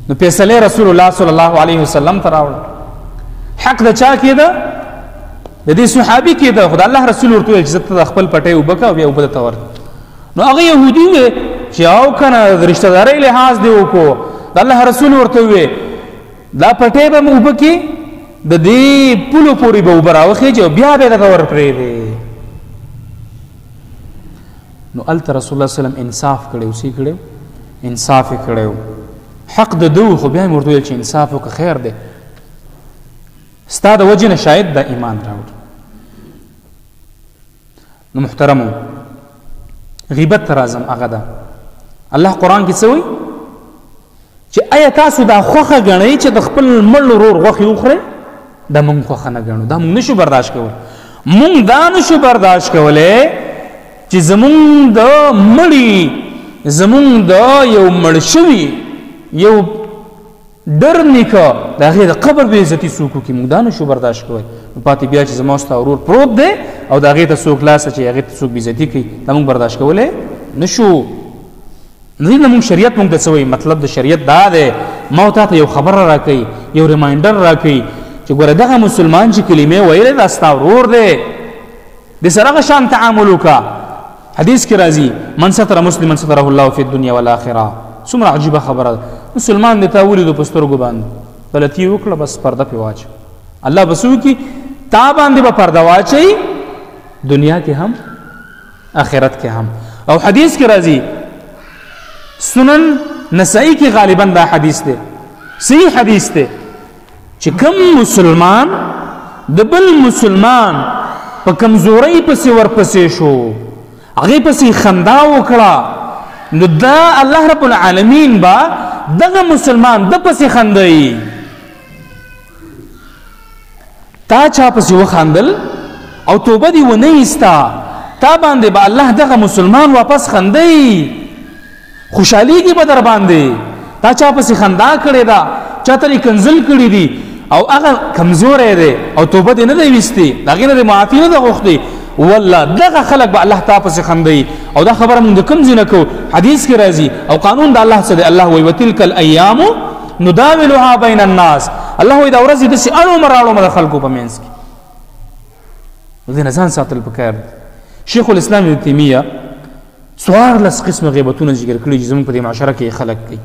نو فیصلې رسول الله صلی الله علیه وسلم ته راوړه. حق د چا کېده؟ د دې صحابي کېده. خو د الله رسول ورته وویل چې زه ته د خپل پټۍ اوبه که او بیا اوبه درته ورکړه. نو هغه یهودي وی چې او که نه د رشته دارۍ لحاظ دې وکړو، د الله رسول ورته ووی دا پټۍ به م اوبه کې د دې پولو پورې به اوبه راوخېږي او بیا به یې درته ورپرېږدې. نو هلته رسول الله صلی انصاف کړی، څه کړی؟ انصاف یې کړی. حق د ده خو بیا یې ورته ویل چې انصاف وکړه، خیر دی، ستا د وجې نه شاید دا ایمان راوړي. نو محترمو، غیبت ته راځم، هغه ده الله قرآن کې څه وایي چې آیا تاسو دا خوښه ګڼئ چې د خپل مړ ورور غوښې وخورئ؟ دا مونږ خوښه نه ګڼو، دا مونږ نشو برداشت کولی. مونږ دا نشو برداشت کولی چې زمونږ د مړي، زمونږ د یو مړ شوي یو ډر نیکه د هغې د قبر بې عزتي څوک وکړي، مونږ دا نشو برداشت کوی. پاتې بیا چې زما ستا ورور پروت دی او د هغې ته څوک لاس اچوي، هغې ته څوک بې عزتي کوي، دا مونږ برداشت کولی نشو. دې نه مونږ شریعت مونږ ته څه وایي؟ مطلب د شریعت دا دی، ما تا ته یو خبره راکوي، یو ریمایندر راکوي چې ګوره دغه مسلمان چې کلمې ویلې دا ستا ورور دی، د سره هغه شان تعامل وکړه. حدیث کې راځي من ستر مسلما ستره الله فی الدنیا والآخره. څومره عجیبه خبره ده. مسلمان دې تا ولیدو په سترګو باندې، غلطي وکړه بس پرده پې واچوه، الله به څه وکړي؟ تا باندې به پرده واچوي، دنیا کې هم آخرت کې هم. او حدیث کې راځي سنن نسائی کې غالبا دا حدیث دی، صحیح حدیث دی، چې کم مسلمان د بل مسلمان په کمزورۍ پسې ورپسې شو، هغې پسې خندا وکړه، نو دا الله رب العالمین به دغه مسلمان د پسې خندوي. تا چا پسې وخندل او توبه دې ونه ایسته، تا باندې به الله دغه مسلمان واپس خندوي، خوشحالیږي به در باندې. تا چا پسې خندا کړې ده، چا ته یې کنځل کړي دي او هغه کمزوری دی او توبه دې نه دی ویستې، د هغې نه دې معافي نه ده غوښتې، والله دغه خلک به الله تا پسې خندوي. او دا خبره مونږ د کوم ځای نه کوو؟ حدیث کې راځي او قانون د الله څه دی؟ الله وایي وتلک الایام نداولها بین الناس. الله وایي دا ورځې داسې اړومه راړومه د خلکو په منځ کې، دې نه ځان ساتل پکار دی. شیخ الاسلام ابن تیمیه 14 قسمه غیبتونه ذکر کړي چې زموږ په دې معاشره کې خلک کوي.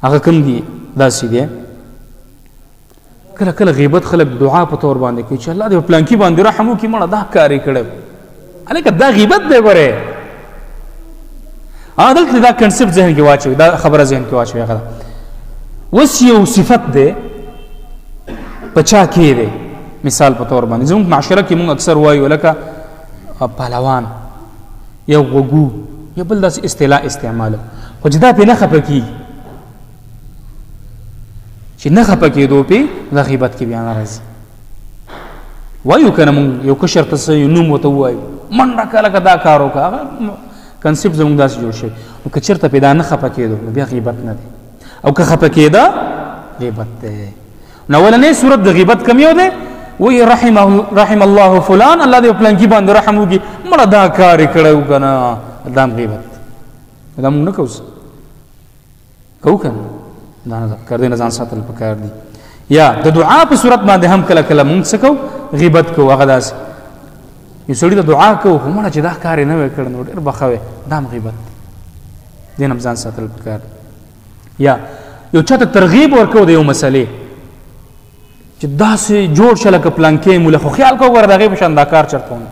هغه کوم دي؟ داسې دی کله کله غیبت خلک دعا په طور باندې کوي چې الله دې په پلانکي باندې رحم وکړي، مړه دا کار یې کړی، هلکه دا غیبت دی. ګورې دلته دا کنسپټ ذهن کې واچوي، دا خبره ذهن کې واچوي. هغه اوس یو صفت دی په چا کې دی، مثال په طور باندې زموږ معاشره کې مونږ اکثر وایو لکه پهلوان، یو غوګو، یا بل داسې اصطلاح استعمالو. خو چې دا پې نه خفه کېږي چې نه خفه کېدو پې د غیبت کې بیا نه راځي وایو که نه مونږ یو کشر ته څه نوم ورته ووایو منډه که لکه دا کار وکړه هغه کنسپټ زموږ داسې جوړ شوی نو که چېرته پې دا نه خفه کېدو نو بیا غیبت نه دی او که خفه کېده غیبت دی نو اولنی صورت د غیبت کم یو دی وایي رحم الله فلان الله دې په پلانکي باندې رحم وکړي مړه دا کار یې کړی و که نه دا هم غیبت دا مونږ نه کوو کوو که نه دا نه کار دی نه ځان ساتل پکار دي یا د دعا په صورت باندې هم کله کله مونږ څه کوو غیبت کوو هغه داسې یو سړي ته دعا کوو خو مړه چې دا کار یې نه وی کړی نو ډېر به ښه وی دا هم غیبت دی دې نه هم ځان ساتل پکار دي یا یو چا ته ترغیب ورکوو د یو مسلې چې داسې جوړ شه لکه پلانکې موله خو خیال کوو ګوره د هغې په شان دا کار چېرته ونه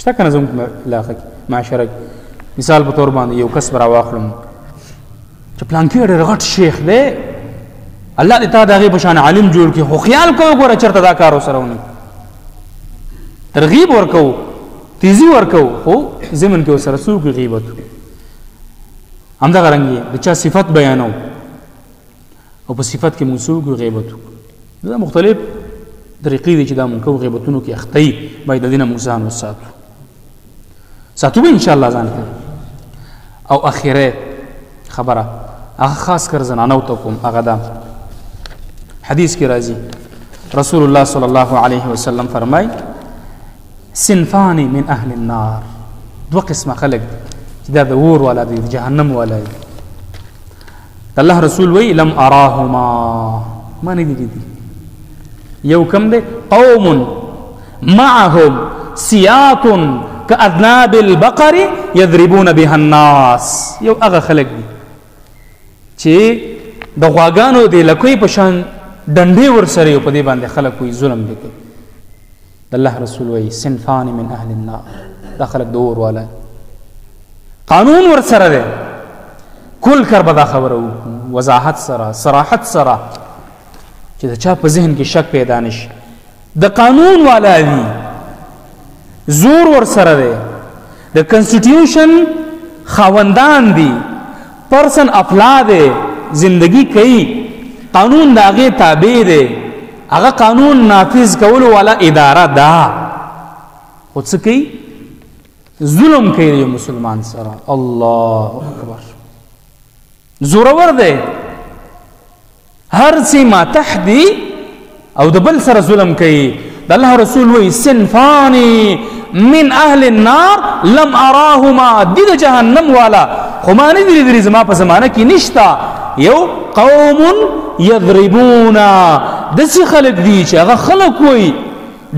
شته که نه زموږ علاقه کې معاشره کې مثال په طور باندې یو کس به راواخلم چې پلانکې ډېر غټ شیخ دی الله دې تا د هغې په شان عالم جوړ کړي خو خیال کوو ګوره چېرته دا کار ورسره ونه ترغیب ورکوو تیزی ورکوو خو ضمن کې ورسره څه وکړي غیبت همدغه رنګ د چا صفت بیانو او په صفت کې موږ څه وکړو غیبت وکړو دا مختلف طریقې دي چې دا مونږ کوو غیبتونو کې اخته یي باید د دې نه موږ ځان وساتو ساتو به انشاءالله ځان کوي او اخیره خبره هغه خاص کر زنانو ته کوم هغه دا حدیث کې راځي رسول الله صلی الله علیه وسلم فرمای صنفان من اهل النار دو قسمه خلق چې دا د اور والا دی جهنم والا دی الله رسول وی لم اراهما ما نه دي یو کم دی قوم معهم سیاط كأذناب البقر يضربون بها الناس یو هغه خلق دي چې د غواګانو د لکوي په شان ډنډې ورسره په دې باندې خلک وي ظلم دی کوي الله رسول وی صنفان من اهل النار دا خلق د اور والا قانون ورسره دی کل کر به دا خبره وضاحت سره صراحت سره چې د چا په ذهن کې شک پیدا نشي د قانون والا دی زور ورسره دی د کنسټیټیوشن خاوندان دي پرسن افلا دی زندگی کوي قانون د هغې تابع دی هغه قانون نافذ کولو والا اداره ده خو څه کوي ظلم کوي یو مسلمان سره الله اکبر زورور دی هر څه ما تحت دی او د بل سره ظلم کوي د الله رسول وی صنفان من اهل النار لم اراهما دي د جهنم والا خو ما نه دي لري زما په زمانه کې نشتا یو قوم یضربون داسې خلک دي چې هغه خلک وي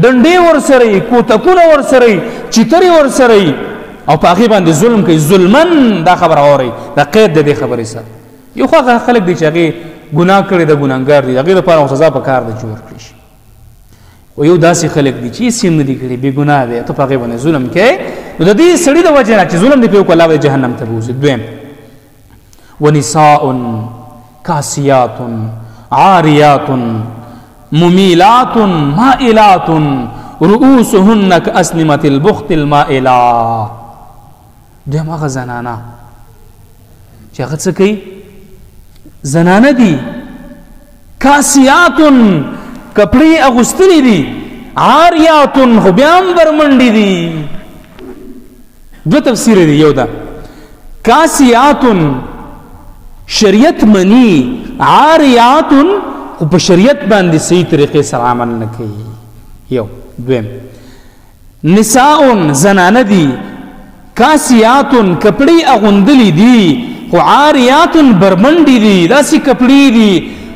ډنډې ورسره کوتکونه ورسره چیترې ورسره او په هغې باندې ظلم کوي ظلمن دا خبره اورئ دا قید د دې خبرې سره یو خو هغه خلک دي چې هغې ګناه کړې ده ګناهګار دي د هغې لپاره سزا په کار ده چې ورکړي شي او یو داسې خلک دي چې هېڅ یې نه دي کړي بې ګناه دی ته په هغې باندې ظلم کوې نو د دې سړي د وجې نه چې ظلم دې پرې وکړو الله به جهنم ته بوځي دویم ونساء کاسیات عاریات ممیلات مائلات رؤوسهن كأسنمة البخت المائلة دویم هغه زنانه چې هغه څه کوي زنانه دي کاسیات کپړې اغوستلې دي عاریات خو بیا هم برمنډې دي دو تفسیر دی یو دا کاسیات شریعت منی عاریات خو په شریعت باندې صحیح طریقې سره عمل نه کوي یو دویم نساء زنانه دي کاسیات کپړې اغوندلې دي خو عاریات برمنډې دي داسې کپړې دي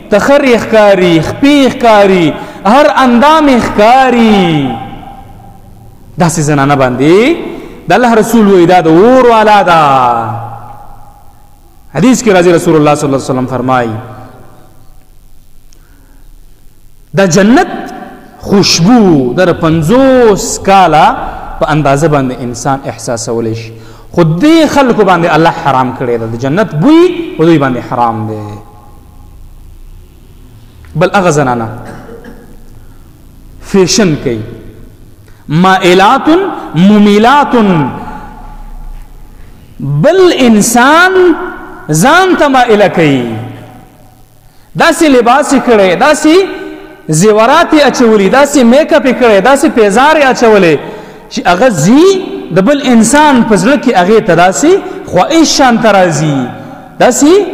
تخر ښکاري خپې ښکاري هر اندام ښکاري داسې زنانه باندې د الله رسول وی دا د اور والا ده حدیث کې راځي رسول الله صلی الله علیه وسلم فرمایي د جنت خوشبو در 50 کاله په اندازه باندې انسان احساسولی شي خو دې خلکو باندې الله حرام کړی ده د جنت بوی په دوی باندې حرام دی بل هغه زنانه فیشن کوي مائلات ممیلات بل انسان ځان ته مائله کوي داسې لباس یې کړی داسې زیورات یې اچولي داسې میک اپ یې کړی داسې پیزار یې اچولی چې هغه ځي د بل انسان په زړه کې هغې ته داسې خواهش شانته راځي داسې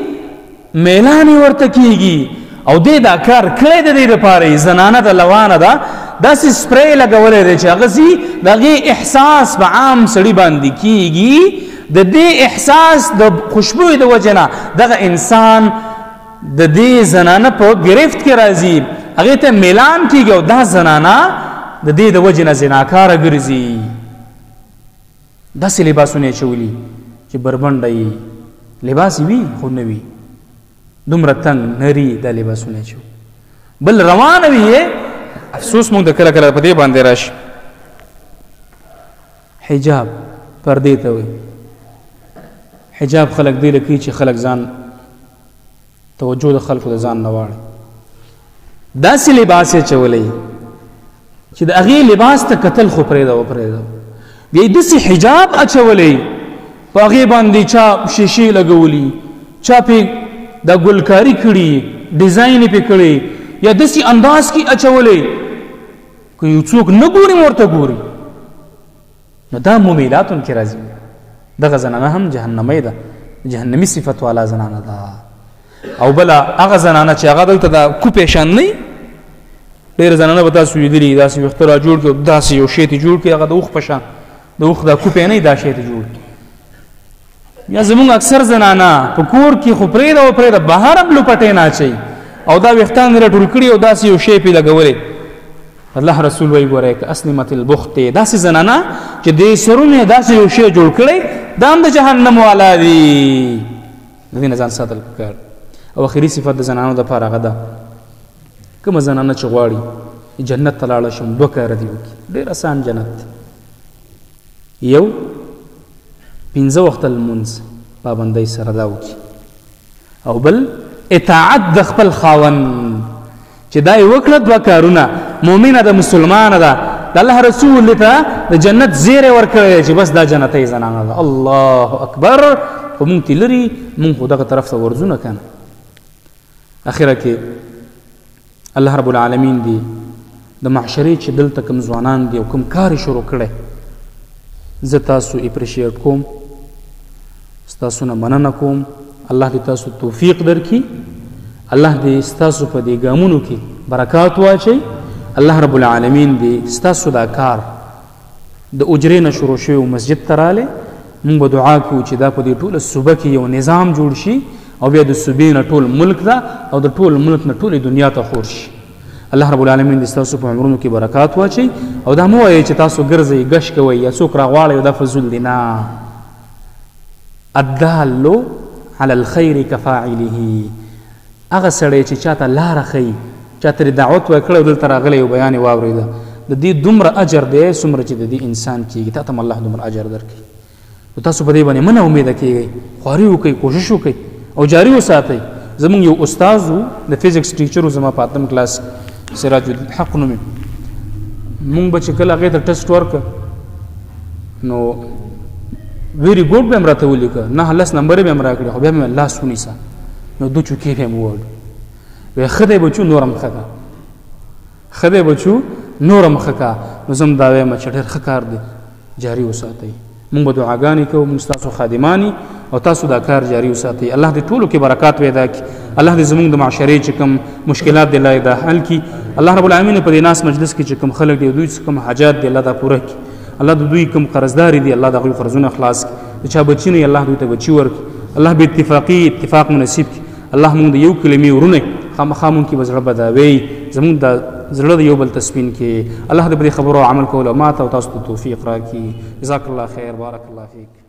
میلان یې ورته کېږي او دی دا کار کړی د دې دپاره یې زنانه د لوانه ده داسې سپری لګولی دی چې هغه ځي د هغې احساس په عام سړي باندې کېږي د دې احساس د خوشبوی د وجې نه دغه انسان د دې زنانه په گرفت کې راځي هغې ته میلان کېږي او دا زنانه د دې د وجې نه زناکاره ګرځي داسې لباسونه یې اچولي چې بربنډه یې لباس وي خو نه وي دومره تنګ نري دا لباسونه یې اچولي بل روانه وي افسوس مونږ د کله کله په دې باندې راشي حجاب پردې ته وایي حجاب خلق دی لکه چې خلق ځان توجه د خلکو د ځان نه واړي داسې لباس یې اچولی چې د هغې لباس ته کتل خو پرېږده وپرېږده بیا یې داسې حجاب اچولی په هغې باندې چا شیشې لګولي چا پې دا ګلکاري کړي ډیزاین یې پې کړی یا داسې انداز کې اچولی که یو څوک نه ګوري ورته ګوري نو دا ممیلاتن کې راځي دغه زنانه هم جهنمی ده جهنمی صفت والا زنانه ده او بله هغه زنانه چې هغه دلته د کوپې شان نه وي ډېره زنانه به تاسو لیدلي داسې ویښته را جوړ کړي او داسې یو شی ته جوړ کړي هغه د اوښ په شان د اوښ دا کوپې نه وي دا شی ته جوړ کړي یا زمونږ اکثر زنانه په کور کې خو پرېږده وپرېږده بهر هم لوپټې نه اچوي او دا ویښتان یې راټول کړي او داسې یو شی پې لګولی الله رسول وایي ګورئ که اسلمت البخت داسې زنانه چې د سرونه داسې یو شی جوړ کړی دا هم د جهنم والا دي د دې نه ځان ساتل پکار او اخري صفت د زنانو دپاره هغه ده کومه زنانه چې غواړي جنت ته لاړه شم دوه کاره دي وکړي ډېر اسان جنت دی یو 5 وخته لمونځ پابندۍ سره دا وکړي او بل اطاعت د خپل خاوند چې دا یې وکړه دوه کارونه مؤمنه ده مسلمانه ده د الله رسول ته د جنت زیری ورکړی چې بس دا جنتۍ زنانه ده الله اکبر خو مونږ تې لري مونږ خو دغه طرف ته ورځو نه که نه اخره کې الله رب العالمین دی د معشرې چې دلته کوم ځوانان دي او کوم کار یې شروع کړی زه تاسو اپریشیټ کوم ستاسو نه مننه کوم الله دې تاسو توفیق درکړي الله دې ستاسو په دې ګامونو کې برکات واچوي الله رب العالمین دې ستاسو دا کار د اجرې نه شروع شوی مسجد ته رالی مونږ به دعا کوو چې دا په دې ټوله صوبه کې یو نظام جوړ شي او بیا د صوبې نه ټول ملک ده او د ټول ملک نه ټولې دنیا ته خور شي الله رب العالمین دې ستاسو په عمرونو کې برکات واچوي او دا مه وایئ چې تاسو ګرځئ ګش کوئ یا څوک راغواړئ دا فضول دی نه الدال على الخير كفاعله هغه سړی چې چاته لاره ښیي چاته دعوت ورکړی او دلته راغلی یو بیان یې واورېده د دې دومره اجر دی څومره چې د دې انسان کېږي تا ته هم الله دومره اجر درکوي نو تاسو په دې باندې مه ناامیده کېږئ خواري وکئ کوشش وکئ او جاري وساتئ زمونږ یو استاذ و د فزیکس ټیچر و زما په 8م کلاس سراج الحق نومې مونږ به چې کله هغې ته ټسټ ورکړه نو ویری ګوډ به هم راته ولیکه 9 نمبر به هم راکړي خو بیا مې لاس ونیسه نو 2 چوکې به هم ووړ وی ښه دی بچو نور هم ښه کا ښه دی بچو نور هم ښه کا نو زه هم دا وایم چې ډېر ښه کار دی جاري وساتئ مونږ به دعاګانې کوو مونږ ستاسو خادمانی او تاسو دا کار جاري وساتئ الله دې ټولو کې برکات پیدا کړي الله دې زمونږ د معاشرې چې کوم مشکلات دی الله دا حل کړي الله رب العالمین په دې ناس مجلس کې چې کوم خلک دي دوی کوم حاجات دی الله دا پوره کړي الله د دوی کوم قرضداري دي الله د هغوی قرضونه خلاص کړي د چا بچي نه الله دوی ته بچي ورکړي الله به اتفاق منصیب کړي الله مونږ د یو کلمې ورونه خامخا مونږ کې به زړه بداوي زمونږ د زړه د یو بل تسپین کې الله دې په دې خبرو عمل کولو ما ته او تاسو ته توفیق راکړي جزاک الله خیر بارک الله فیک